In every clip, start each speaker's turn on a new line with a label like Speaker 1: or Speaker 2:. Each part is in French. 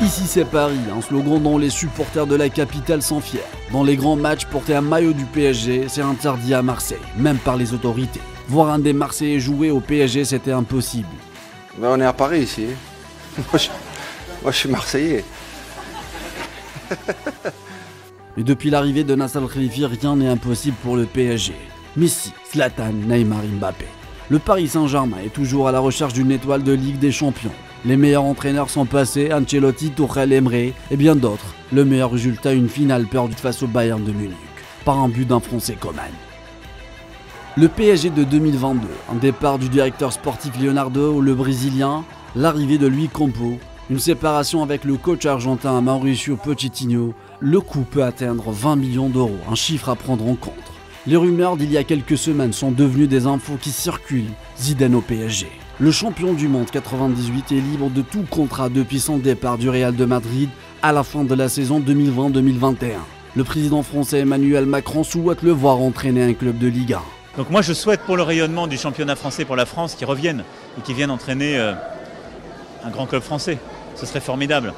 Speaker 1: Ici c'est Paris, un slogan dont les supporters de la capitale sont fiers. Dans les grands matchs, porter un maillot du PSG, c'est interdit à Marseille, même par les autorités. Voir un des Marseillais jouer au PSG, c'était impossible.
Speaker 2: Ben, on est à Paris ici. Moi je suis Marseillais.
Speaker 1: Et depuis l'arrivée de Nasser Al-Khelaifi, rien n'est impossible pour le PSG. Messi, Zlatan, Neymar, Mbappé. Le Paris Saint-Germain est toujours à la recherche d'une étoile de Ligue des Champions. Les meilleurs entraîneurs sont passés, Ancelotti, Tuchel, Emre et bien d'autres. Le meilleur résultat, une finale perdue face au Bayern de Munich, par un but d'un Français Coman. Le PSG de 2022, un départ du directeur sportif Leonardo, le Brésilien, l'arrivée de Luis Campo, une séparation avec le coach argentin Mauricio Pochettino, le coût peut atteindre 20 millions d'euros, un chiffre à prendre en compte. Les rumeurs d'il y a quelques semaines sont devenues des infos qui circulent. Zidane au PSG. Le champion du monde 98 est libre de tout contrat depuis son départ du Real de Madrid à la fin de la saison 2020-2021. Le président français Emmanuel Macron souhaite le voir entraîner un club de Ligue 1.
Speaker 3: Donc moi je souhaite pour le rayonnement du championnat français pour la France qu'il revienne et qu'il vienne entraîner un grand club français. Ce serait formidable.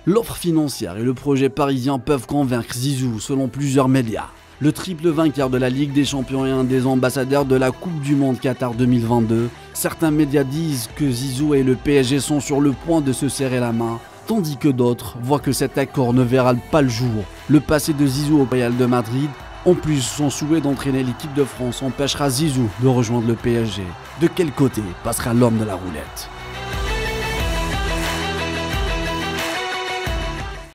Speaker 1: L'offre financière et le projet parisien peuvent convaincre Zizou selon plusieurs médias. Le triple vainqueur de la Ligue des Champions et un des ambassadeurs de la Coupe du Monde Qatar 2022. Certains médias disent que Zizou et le PSG sont sur le point de se serrer la main, tandis que d'autres voient que cet accord ne verra pas le jour. Le passé de Zizou au Real de Madrid, en plus son souhait d'entraîner l'équipe de France empêchera Zizou de rejoindre le PSG. De quel côté passera l'homme de la roulette ?